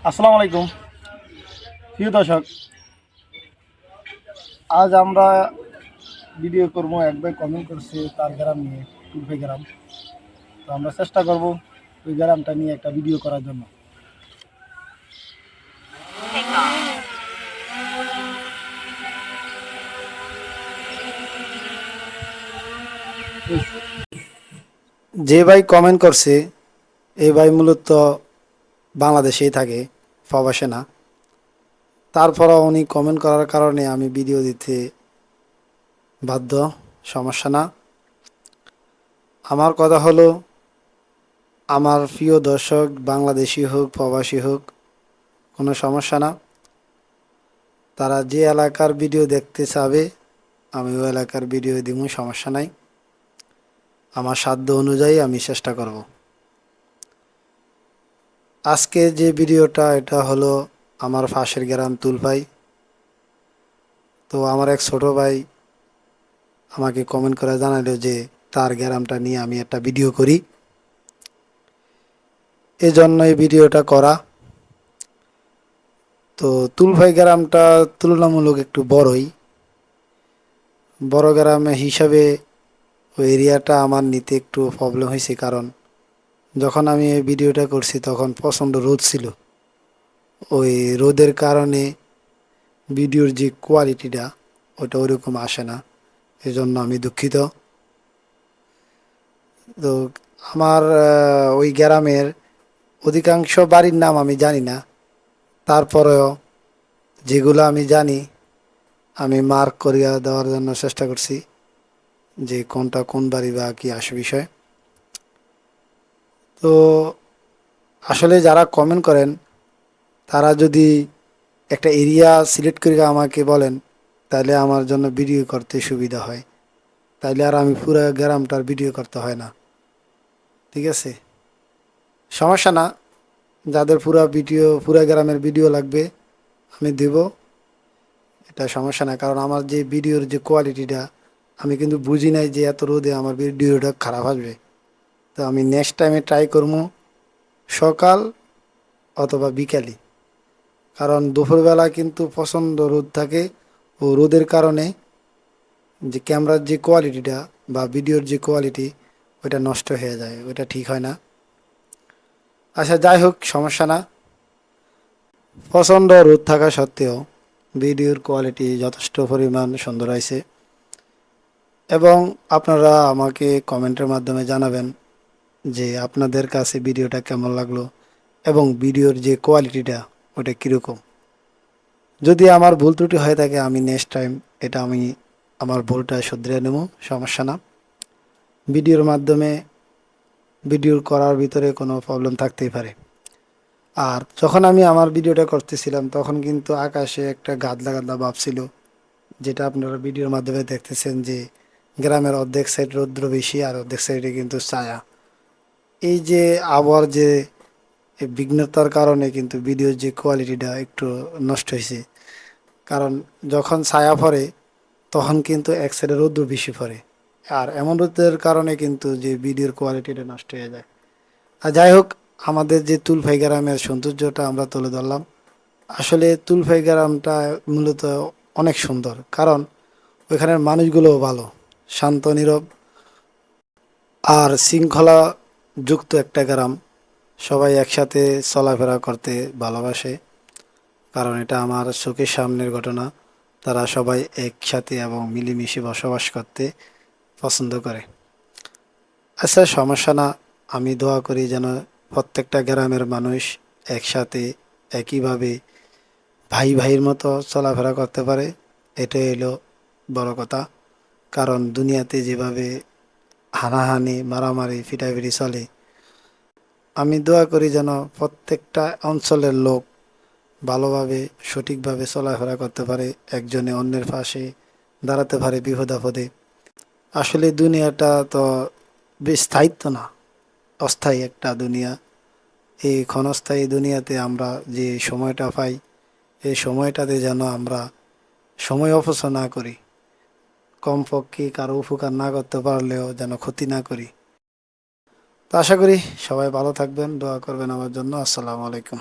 আসসালামু আলাইকুম প্রিয় দর্শক। আজ আমরা ভিডিও করব। এক ভাই কমেন্ট করছে তার গ্রাম নিয়ে, টুলফে গ্রাম। তো আমরা চেষ্টা করব ওই গ্রামটা নিয়ে একটা ভিডিও করার জন্য। যে ভাই কমেন্ট করছে এই ভাই মূলত বাংলাদেশেই থাকে, প্রবাসে না। তারপরও উনি কমেন্ট করার কারণে আমি ভিডিও দিতে বাধ্য। সমস্যা না। আমার কথা হলো, আমার প্রিয় দর্শক বাংলাদেশি হোক প্রবাসী হোক, কোনো সমস্যা না। তারা যে এলাকার ভিডিও দেখতে চাবে আমি ওই এলাকার ভিডিও দিব, সমস্যা নাই। আমার সাধ্য অনুযায়ী আমি চেষ্টা করব। আজকে যে ভিডিওটা এটা হলো আমার পাশের গ্রাম তুলভাই। তো আমার এক ছোট ভাই আমাকে কমেন্ট করে জানালো যে তার গ্রামটা নিয়ে আমি একটা ভিডিও করি, এজন্য এই ভিডিওটা করা। তো তুলভাই গ্রামটা তুলনামূলক একটু বড়ই, বড় গ্রাম হিসাবে ওই এরিয়াটা আমার নিতে একটু প্রবলেম হয়েছে, কারণ যখন আমি এই ভিডিওটা করছি তখন প্রচণ্ড রোদ ছিল। ওই রোদের কারণে ভিডিওর যে কোয়ালিটিটা ওটা ওইরকম আসে না, এজন্য আমি দুঃখিত। তো আমার ওই গ্রামের অধিকাংশ বাড়ির নাম আমি জানি না, তারপরেও যেগুলো আমি জানি আমি মার্ক করিয়া দেওয়ার জন্য চেষ্টা করছি যে কোনটা কোন বাড়ি বা কি আসে বিষয়। তো আসলে যারা কমেন্ট করেন তারা যদি একটা এরিয়া সিলেক্ট করে আমাকে বলেন তাহলে আমার জন্য ভিডিও করতে সুবিধা হয়, তাইলে আর আমি পুরো গ্রামটার ভিডিও করতে হয় না। ঠিক আছে, সমস্যা না। যাদের পুরা গ্রামের ভিডিও লাগবে আমি দেব, এটা সমস্যা না। কারণ আমার যে ভিডিওর যে কোয়ালিটিটা আমি কিন্তু বুঝি নাই যে এত রোদে আমার ভিডিওটা খারাপ আসবে। তো আমি নেক্সট টাইমে ট্রাই করবো সকাল অথবা বিকালে, কারণ দুপুরবেলা কিন্তু প্রচণ্ড রোদ থাকে। ও রোদের কারণে যে ক্যামেরার যে কোয়ালিটিটা বা ভিডিওর যে কোয়ালিটি ওইটা নষ্ট হয়ে যায়, ওইটা ঠিক হয় না। আচ্ছা, যাই হোক, সমস্যা না। প্রচণ্ড রোদ থাকা সত্ত্বেও ভিডিওর কোয়ালিটি যথেষ্ট পরিমাণ সুন্দর হয়েছে। এবং আপনারা আমাকে কমেন্টের মাধ্যমে জানাবেন যে আপনাদের কাছে ভিডিওটা কেমন লাগলো এবং ভিডিওর যে কোয়ালিটিটা ওটা কীরকম। যদি আমার ভুল ত্রুটি হয়ে থাকে আমি নেক্সট টাইম এটা আমি আমার ভুলটা শুধরে নেব, সমস্যা না। ভিডিওর মাধ্যমে ভিডিওর করার ভিতরে কোনো প্রবলেম থাকতেই পারে। আর যখন আমি আমার ভিডিওটা করতেছিলাম তখন কিন্তু আকাশে একটা গাদলা গাদলা ভাব ছিল, যেটা আপনারা ভিডিওর মাধ্যমে দেখতেছেন যে গ্রামের অর্ধেক সাইড রৌদ্র বেশি আর অর্ধেক সাইডে কিন্তু ছায়া। এই যে আবহাওয়ার যে বিঘ্নতার কারণে কিন্তু ভিডিওর যে কোয়ালিটিটা একটু নষ্ট হয়েছে। কারণ যখন ছায়া পড়ে তখন কিন্তু এক সাইডে রৌদ্র বেশি পড়ে, আর এমন রোদের কারণে কিন্তু যে ভিডিওর কোয়ালিটিটা নষ্ট হয়ে যায়। আর যাই হোক, আমাদের যে তুলভাই গ্রামের সৌন্দর্যটা আমরা তুলে ধরলাম। আসলে তুলভাই গ্রামটা মূলত অনেক সুন্দর, কারণ ওইখানের মানুষগুলোও ভালো, শান্ত নীরব আর শৃঙ্খলা যুক্ত একটা গ্রাম। সবাই একসাথে চলাফেরা করতে ভালোবাসে, কারণ এটা আমার চোখের সামনের ঘটনা। তারা সবাই একসাথে এবং মিলেমিশে বসবাস করতে পছন্দ করে। আচ্ছা, সমস্যা না। আমি দোয়া করি যেন প্রত্যেকটা গ্রামের মানুষ একসাথে একইভাবে ভাই ভাইয়ের মতো চলাফেরা করতে পারে। এটাই হলো বড় কথা। কারণ দুনিয়াতে যেভাবে হানাহানি মারামারি ফিটাফিটি চলে, আমি দোয়া করি যেন প্রত্যেকটা অঞ্চলের লোক ভালোভাবে সঠিকভাবে চলাফেরা করতে পারে, একজনে অন্যের পাশে দাঁড়াতে পারে বিপদ আপদে। আসলে দুনিয়াটা তো বেশ স্থায়িত্ব না, অস্থায়ী একটা দুনিয়া। এই ক্ষণস্থায়ী দুনিয়াতে আমরা যে সময়টা পাই এই সময়টাতে যেন আমরা সময় অপচয় না করি, কমপক্ষে কারো উপকার না করতে পারলেও যেন ক্ষতি না করি। তো আশা করি সবাই ভালো থাকবেন, দোয়া করবেন আমার জন্য। আসসালামু আলাইকুম।